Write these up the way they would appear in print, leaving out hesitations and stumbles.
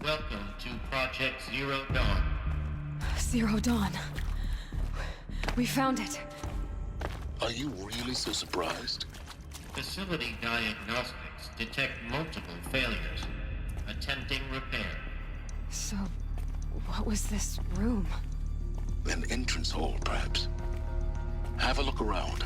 Welcome to Project Zero Dawn. Zero Dawn. We found it. Are you really so surprised? Facility diagnostics detect multiple failures, attempting repair. So, what was this room? An entrance hall, perhaps. Have a look around.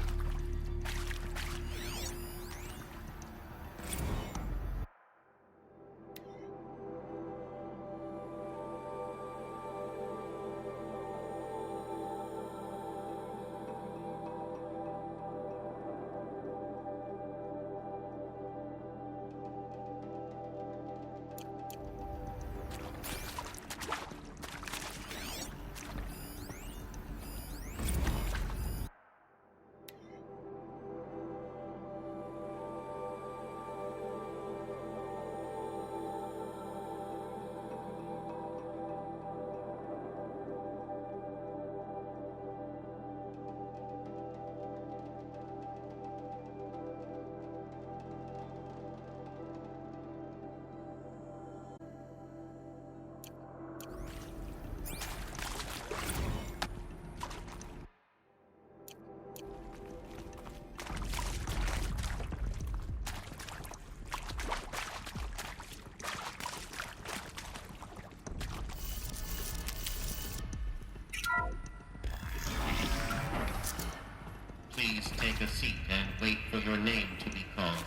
Please take a seat and wait for your name to be called.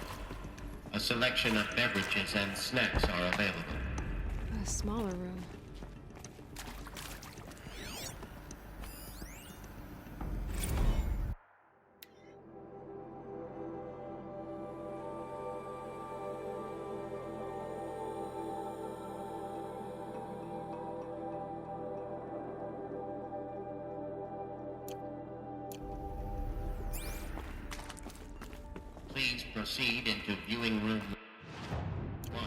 A selection of beverages and snacks are available. A smaller room. Please proceed into viewing room 1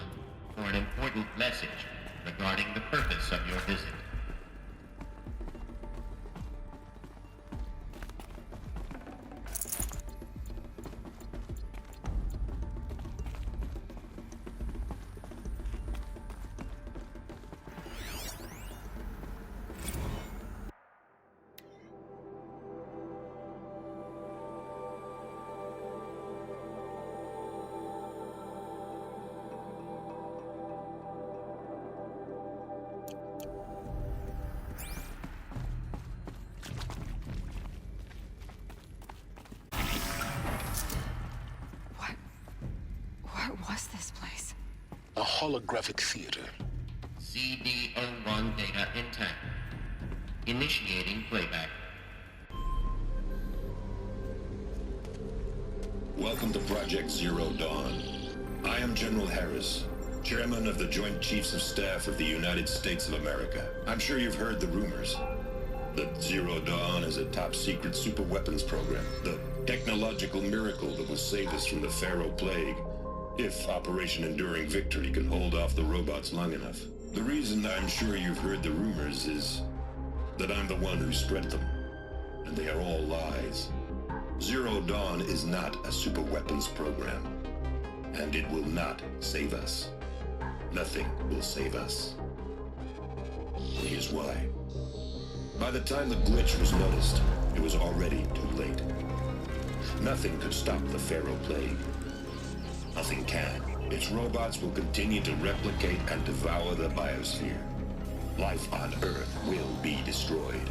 for an important message regarding the purpose of your visit. What was this place? A holographic theater. CD01 data intact. Initiating playback. Welcome to Project Zero Dawn. I am General Harris, Chairman of the Joint Chiefs of Staff of the United States of America. I'm sure you've heard the rumors that Zero Dawn is a top-secret superweapons program, the technological miracle that will save us from the Pharaoh Plague, if Operation Enduring Victory can hold off the robots long enough. The reason I'm sure you've heard the rumors is that I'm the one who spread them, and they are all lies. Zero Dawn is not a superweapons program, and it will not save us. Nothing will save us. Here's why. By the time the glitch was noticed, it was already too late. Nothing could stop the Pharaoh Plague. Nothing can. Its robots will continue to replicate and devour the biosphere. Life on Earth will be destroyed.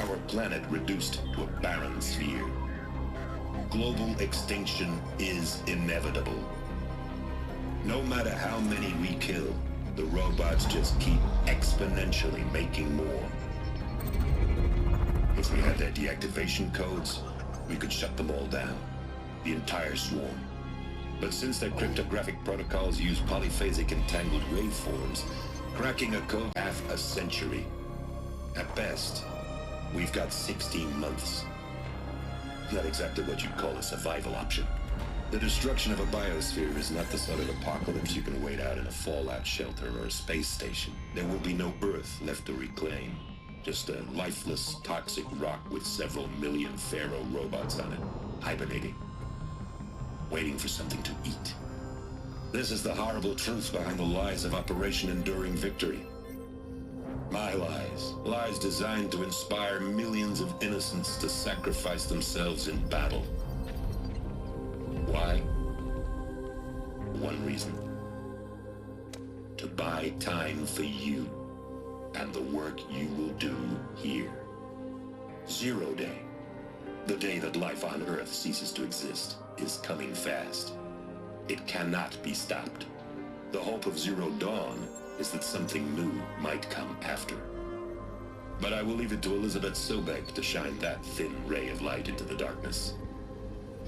Our planet reduced to a barren sphere. Global extinction is inevitable. No matter how many we kill, the robots just keep exponentially making more. If we had their deactivation codes, we could shut them all down. The entire swarm. But since their cryptographic protocols use polyphasic entangled waveforms, cracking a code half a century. At best, we've got 16 months. Not exactly what you'd call a survival option. The destruction of a biosphere is not the sort of apocalypse you can wait out in a fallout shelter or a space station. There will be no Earth left to reclaim. Just a lifeless, toxic rock with several million Pharaoh robots on it, hibernating. Waiting for something to eat. This is the horrible truth behind the lies of Operation Enduring Victory. My lies. Lies designed to inspire millions of innocents to sacrifice themselves in battle. Why? One reason. To buy time for you and the work you will do here. 0 Day. The day that life on Earth ceases to exist is coming fast. It cannot be stopped. The hope of Zero Dawn is that something new might come after. But I will leave it to Elizabeth Sobek to shine that thin ray of light into the darkness.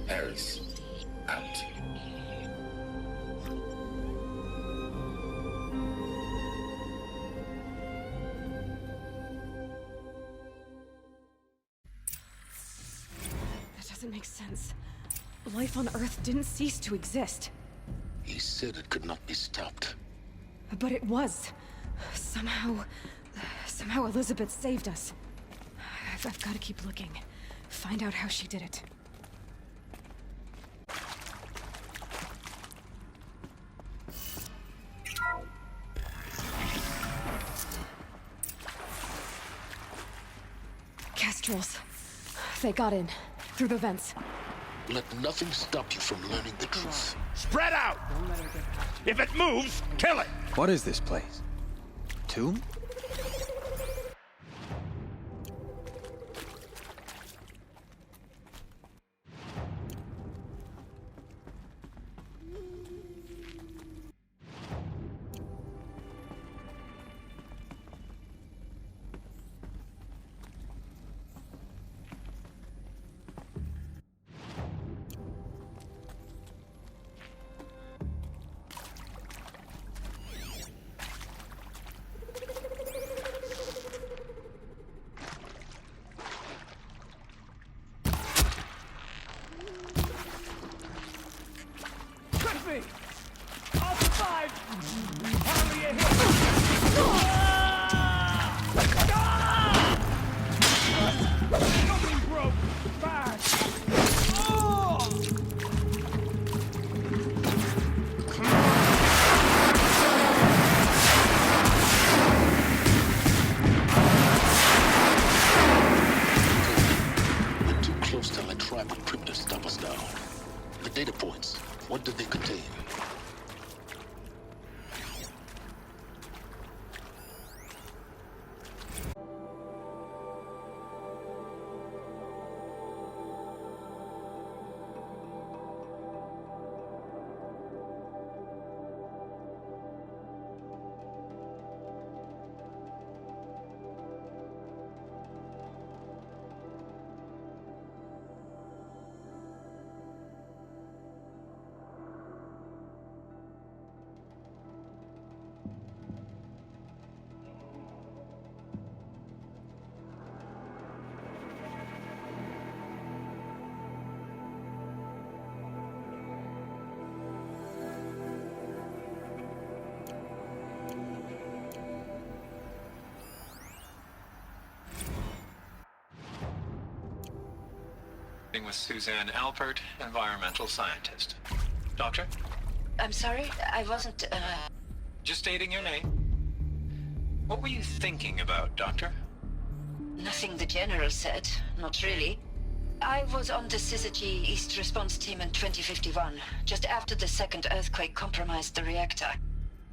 Harris, out. That doesn't make sense. Life on Earth didn't cease to exist. He said it could not be stopped. But it was. Somehow Elizabeth saved us. I've got to keep looking. Find out how she did it. Kestrels. They got in. Through the vents. Let nothing stop you from learning the truth. Spread out! If it moves, kill it! What is this place? Tomb? I'll survive! Hardly a hit! Something broke! Bad! We're too close to the tribal crypt to stop us now. The data points, what did they contain? With Suzanne Alpert, environmental scientist. Doctor? I'm sorry, I wasn't, Just stating your name. What were you thinking about, Doctor? Nothing the General said, not really. I was on the Syzygy East Response Team in 2051, just after the second earthquake compromised the reactor.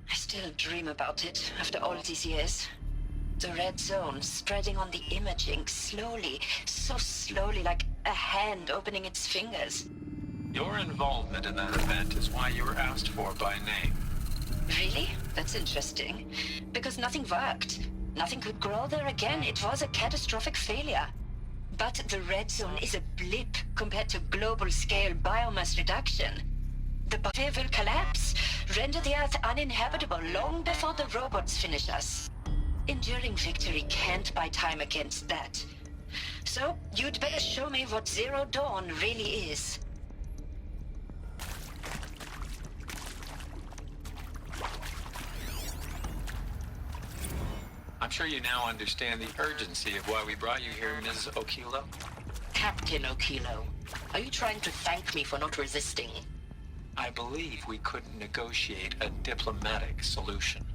I still dream about it, after all these years. The red zone spreading on the imaging, slowly, so slowly, like a hand opening its fingers. Your involvement in that event is why you were asked for by name. Really? That's interesting. Because nothing worked. Nothing could grow there again. It was a catastrophic failure. But the red zone is a blip compared to global-scale biomass reduction. The biosphere will collapse, render the Earth uninhabitable long before the robots finish us. Enduring victory can't buy time against that. So, you'd better show me what Zero Dawn really is. I'm sure you now understand the urgency of why we brought you here, Ms. Okilo. Captain Okilo, are you trying to thank me for not resisting? I believe we couldn't negotiate a diplomatic solution.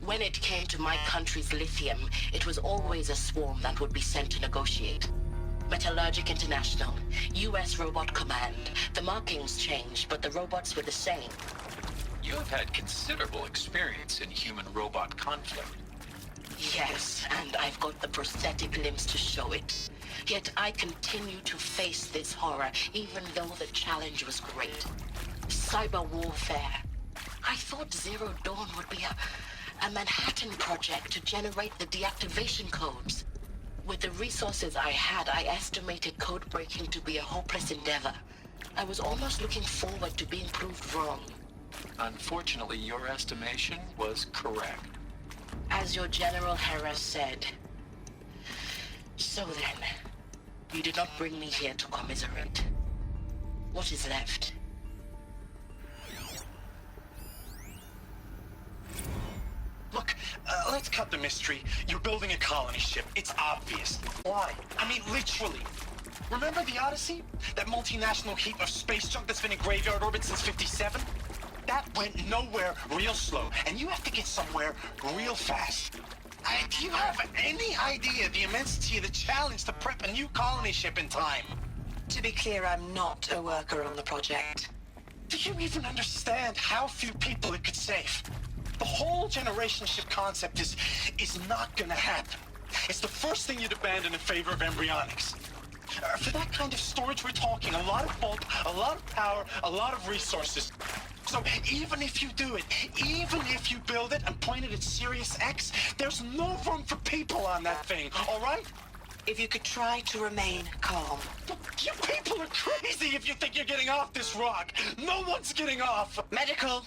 When it came to my country's lithium, it was always a swarm that would be sent to negotiate. Metallurgic International, US Robot Command. The markings changed, but the robots were the same. You have had considerable experience in human-robot conflict. Yes, and I've got the prosthetic limbs to show it. Yet I continue to face this horror, even though the challenge was great. Cyber warfare. I thought Zero Dawn would be a Manhattan project to generate the deactivation codes. With the resources I had, I estimated code breaking to be a hopeless endeavor. I was almost looking forward to being proved wrong. Unfortunately, your estimation was correct. As your General Harris said. So then, you did not bring me here to commiserate. What is left? Look, let's cut the mystery. You're building a colony ship. It's obvious. Why? I mean, literally. Remember the Odyssey? That multinational heap of space junk that's been in graveyard orbit since '57? That went nowhere real slow, and you have to get somewhere real fast. Do you have any idea the immensity of the challenge to prep a new colony ship in time? To be clear, I'm not a worker on the project. Do you even understand how few people it could save? The whole generation ship concept is not gonna happen. It's the first thing you'd abandon in favor of embryonics. For that kind of storage, we're talking a lot of bulk, a lot of power, a lot of resources. So even if you do it, even if you build it and point it at Sirius X, there's no room for people on that thing, all right? If you could try to remain calm. You people are crazy if you think you're getting off this rock. No one's getting off. Medical.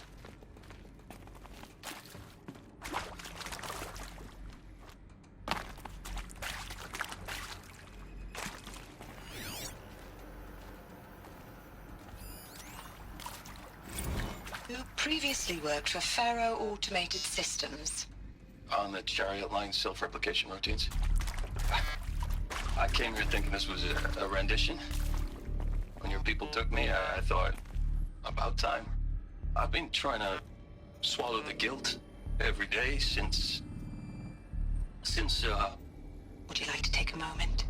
You previously worked for Faro Automated Systems. On the chariot line self-replication routines. I came here thinking this was a rendition. When your people took me, I thought, about time. I've been trying to swallow the guilt every day since... Would you like to take a moment?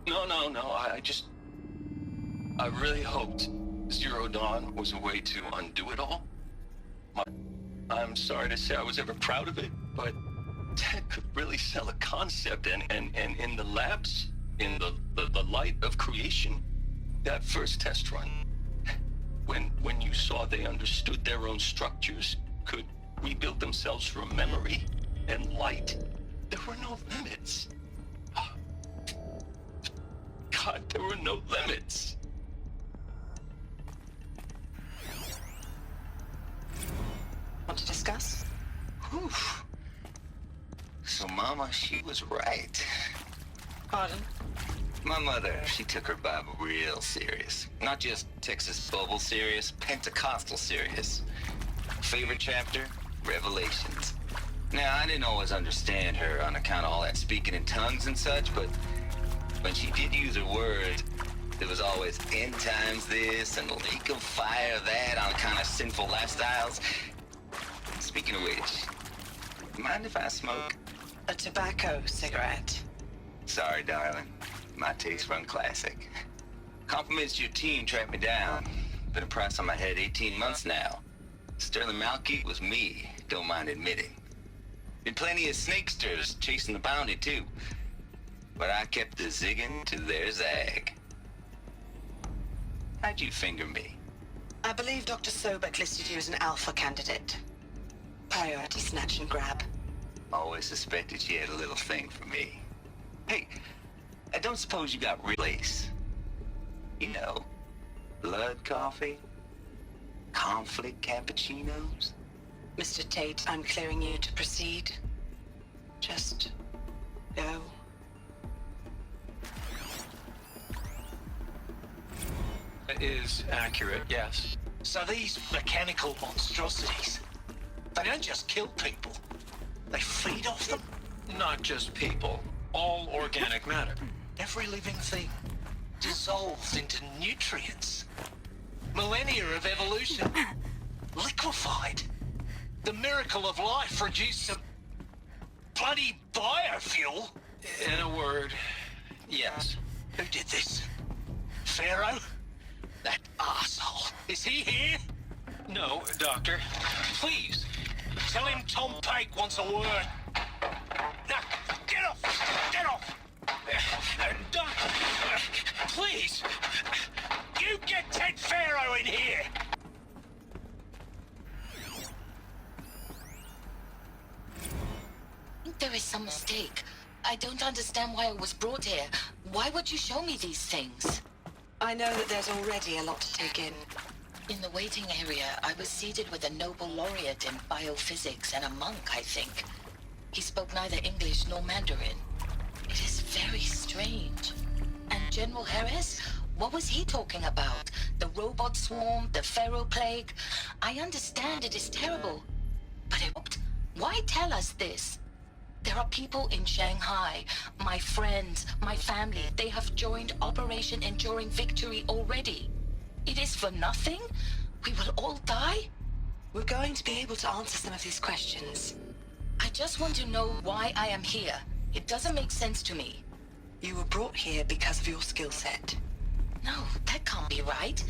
No, I really hoped Zero Dawn was a way to undo it all. I'm sorry to say I was ever proud of it, but Ted could really sell a concept, and in the labs, in the light of creation, that first test run, when you saw they understood their own structures, could rebuild themselves from memory and light, there were no limits. God, there were no limits. Want to discuss? Whew. So Mama, she was right. Pardon? My mother, she took her Bible real serious. Not just Texas Bible serious, Pentecostal serious. Favorite chapter? Revelations. Now, I didn't always understand her on account of all that speaking in tongues and such, but when she did use her words, there was always end times this and lake of fire that on account of sinful lifestyles. Speaking of which, mind if I smoke? A tobacco cigarette. Sorry, darling. My taste run classic. Compliments to your team tracked me down. Been a price on my head 18 months now. Sterling Malky was me, don't mind admitting. Been plenty of snakesters chasing the bounty, too. But I kept the zigging to their zag. How'd you finger me? I believe Dr. Sobek listed you as an alpha candidate. Priority snatch and grab. Always suspected she had a little thing for me. Hey, I don't suppose you got real lace. You know, blood coffee, conflict cappuccinos. Mr. Tate, I'm clearing you to proceed. Just go. That is accurate, yes. So these mechanical monstrosities, they don't just kill people. They feed off them. Not just people, all organic matter. Every living thing dissolves into nutrients. Millennia of evolution. Liquefied. The miracle of life reduced to bloody biofuel. In a word, yes. Who did this? Pharaoh? That asshole. Is he here? No, Doctor. Please. Tell him Tom Pake wants a word. Now, get off! Get off! Doctor, please! You get Ted Pharaoh in here! There is some mistake. I don't understand why I was brought here. Why would you show me these things? I know that there's already a lot to take in. In the waiting area, I was seated with a Nobel laureate in biophysics and a monk, I think. He spoke neither English nor Mandarin. It is very strange. And General Harris? What was he talking about? The robot swarm? The Pharaoh plague? I understand it is terrible. But why tell us this? There are people in Shanghai, my friends, my family. They have joined Operation Enduring Victory already. It is for nothing? We will all die? We're going to be able to answer some of these questions. I just want to know why I am here. It doesn't make sense to me. You were brought here because of your skill set. No, that can't be right.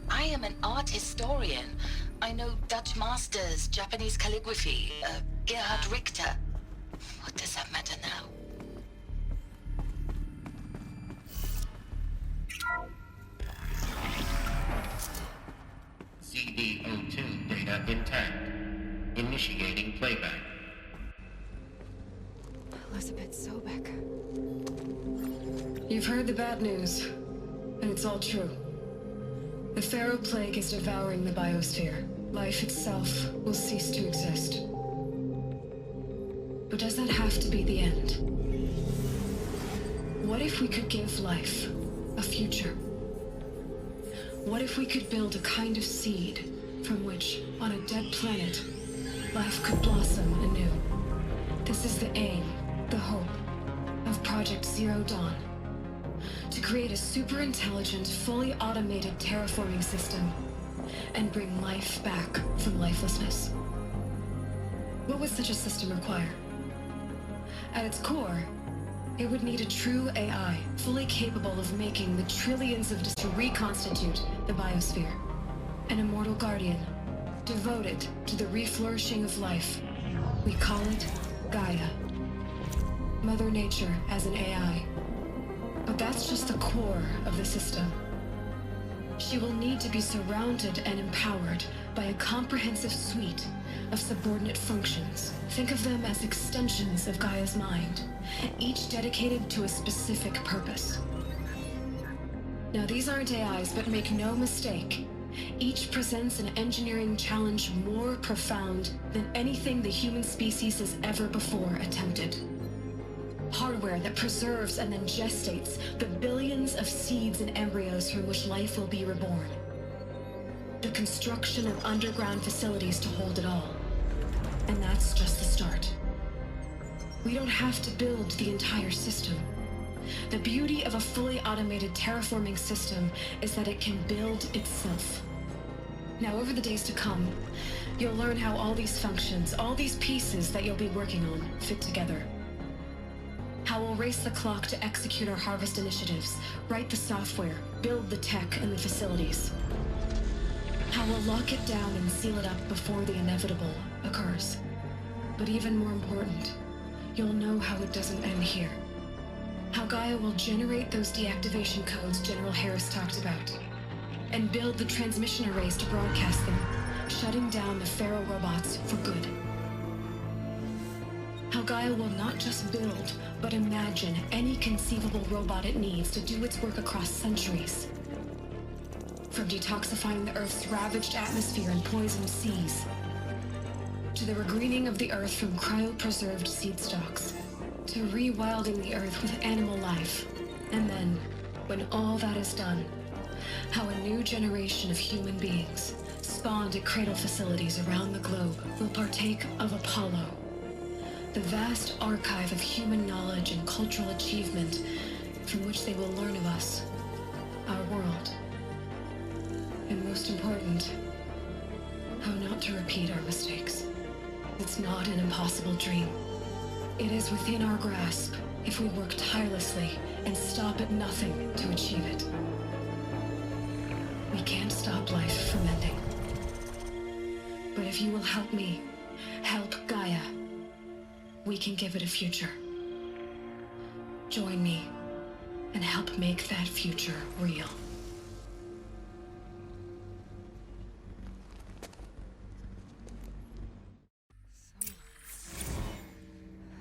I am an art historian. I know Dutch masters, Japanese calligraphy, Gerhard Richter. What does that matter now? CD02 data intact. Initiating playback. Elizabeth Sobek. You've heard the bad news, and it's all true. The Pharaoh plague is devouring the biosphere. Life itself will cease to exist. But does that have to be the end? What if we could give life a future? What if we could build a kind of seed from which, on a dead planet, life could blossom anew? This is the aim, the hope, of Project Zero Dawn. To create a super-intelligent, fully automated terraforming system and bring life back from lifelessness. What would such a system require? At its core, it would need a true AI, fully capable of making the trillions of to reconstitute the biosphere. An immortal guardian, devoted to the reflourishing of life. We call it Gaia. Mother Nature as an AI. But that's just the core of the system. She will need to be surrounded and empowered by a comprehensive suite of subordinate functions. Think of them as extensions of Gaia's mind, each dedicated to a specific purpose. Now, these aren't AIs, but make no mistake, each presents an engineering challenge more profound than anything the human species has ever before attempted. Hardware that preserves and then gestates the billions of seeds and embryos from which life will be reborn. The construction of underground facilities to hold it all. And that's just the start. We don't have to build the entire system. The beauty of a fully automated terraforming system is that it can build itself. Now, over the days to come, you'll learn how all these functions, all these pieces that you'll be working on, fit together. How we'll race the clock to execute our harvest initiatives, write the software, build the tech and the facilities. How we'll lock it down and seal it up before the inevitable occurs. But even more important, you'll know how it doesn't end here. How Gaia will generate those deactivation codes General Harris talked about, and build the transmission arrays to broadcast them, shutting down the Pharaoh robots for good. How Gaia will not just build, but imagine any conceivable robot it needs to do its work across centuries. From detoxifying the Earth's ravaged atmosphere and poisoned seas, to the regreening of the Earth from cryopreserved seed stalks, to rewilding the Earth with animal life. And then, when all that is done, how a new generation of human beings, spawned at cradle facilities around the globe, will partake of Apollo, the vast archive of human knowledge and cultural achievement from which they will learn of us, our world. And most important, how not to repeat our mistakes. It's not an impossible dream. It is within our grasp if we work tirelessly and stop at nothing to achieve it. We can't stop life from ending. But if you will help me, help Gaia, we can give it a future. Join me and help make that future real.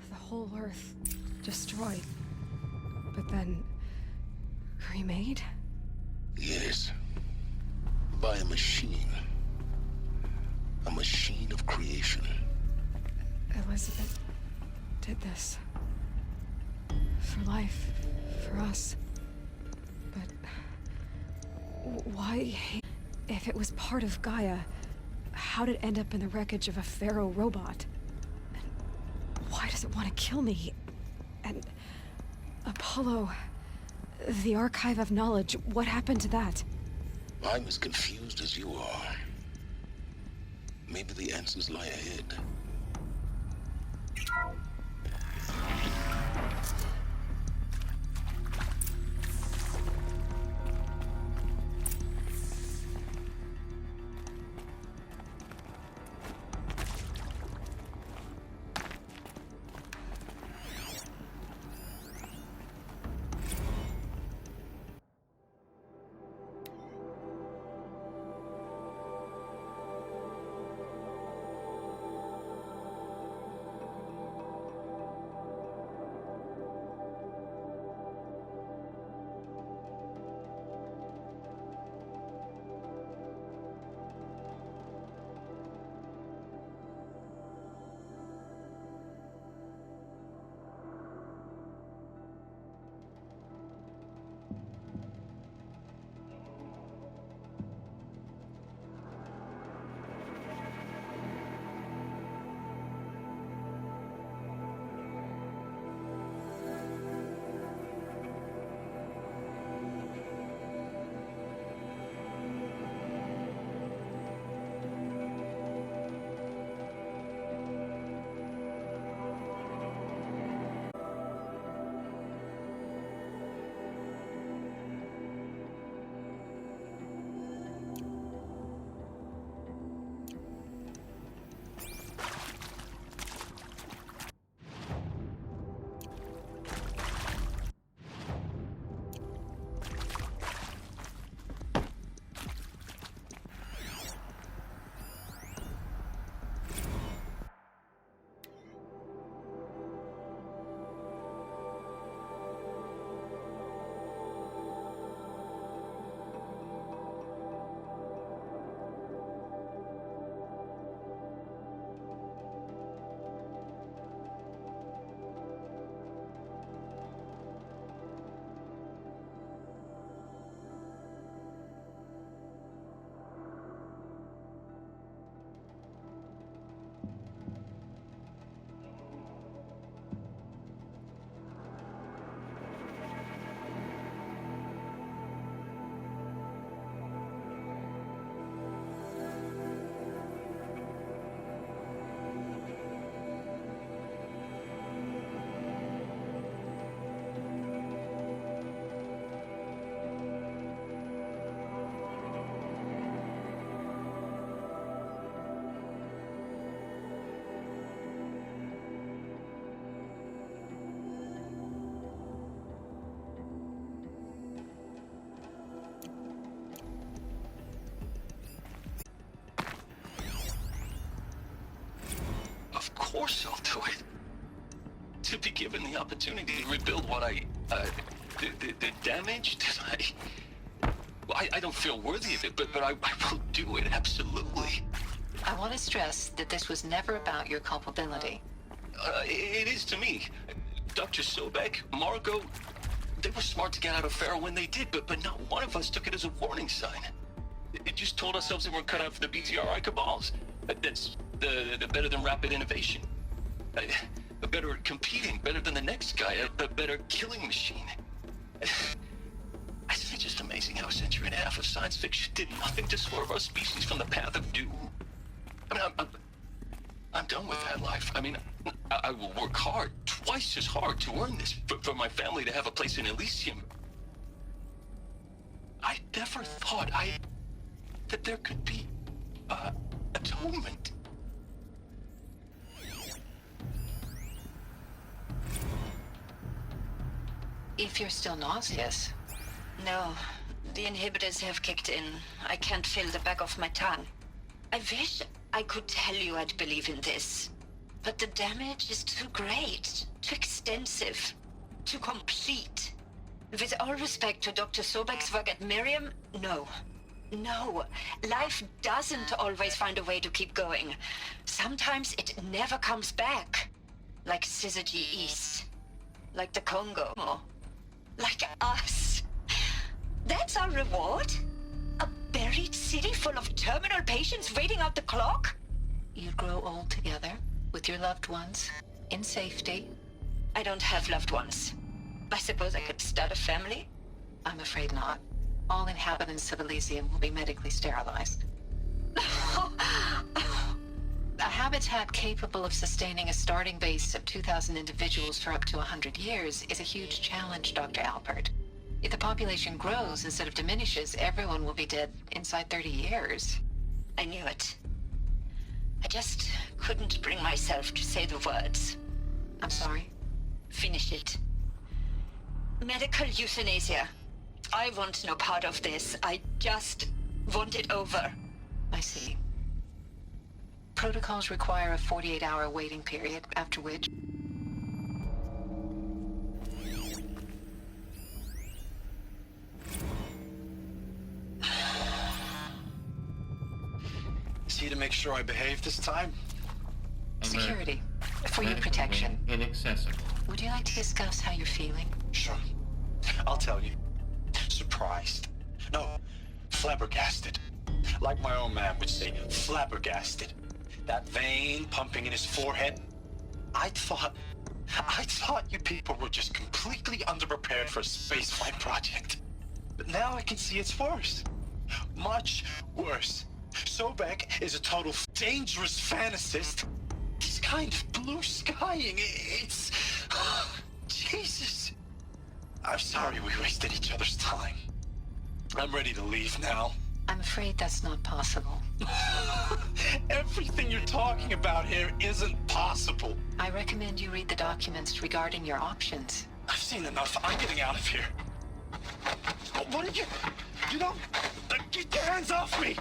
The whole Earth destroyed, but then remade? Yes. By a machine. A machine of creation. Elizabeth did this. For life, for us. But why? If it was part of Gaia, how did it end up in the wreckage of a Pharaoh robot? And why does it want to kill me? And Apollo, the archive of knowledge, what happened to that? I'm as confused as you are. Maybe the answers lie ahead. Of course I'll do it. To be given the opportunity to rebuild what the damage that I don't feel worthy of it, but I will do it, absolutely. I want to stress that this was never about your culpability. It is to me. Dr. Sobek, Margot, they were smart to get out of Pharaoh when they did, but not one of us took it as a warning sign. It just told ourselves that we're cut out for the BTRI cabals. That's the better than rapid innovation. Better at competing, better than the next guy, a better killing machine. I think It's just amazing how a century and a half of science fiction did nothing to swerve our species from the path of doom. I mean, I'm done with that life. I mean, I will work hard, twice as hard, to earn this, for my family to have a place in Elysium. I never thought that there could be atonement. If you're still nauseous. No, the inhibitors have kicked in. I can't feel the back of my tongue. I wish I could tell you I'd believe in this, but the damage is too great, too extensive, too complete. With all respect to Dr. Sobek's work at Miriam, no. No, life doesn't always find a way to keep going. Sometimes it never comes back. Like Syzygy East. Like the Congo. Like us. That's our reward? A buried city full of terminal patients waiting out the clock? You'd grow old together, with your loved ones, in safety. I don't have loved ones. I suppose I could start a family? I'm afraid not. All inhabitants of Elysium will be medically sterilized. A habitat capable of sustaining a starting base of 2,000 individuals for up to 100 years is a huge challenge, Dr. Alpert. If the population grows instead of diminishes, everyone will be dead inside 30 years. I knew it. I just couldn't bring myself to say the words. I'm sorry? Finish it. Medical euthanasia. I want no part of this. I just want it over. I see. Protocols require a 48-hour waiting period, after which... See to make sure I behave this time? Security. For your protection. Inaccessible. Would you like to discuss how you're feeling? Sure. I'll tell you. Surprised. No, flabbergasted. Like my own man would say, flabbergasted. That vein pumping in his forehead. I thought you people were just completely underprepared for a spaceflight project. But now I can see it's worse. Much worse. Sobek is a total dangerous fantasist. This kind of blue skying, it's... Jesus. I'm sorry we wasted each other's time. I'm ready to leave now. I'm afraid that's not possible. Everything you're talking about here isn't possible. I recommend you read the documents regarding your options. I've seen enough. I'm getting out of here. What did you... You don't... Get your hands off me!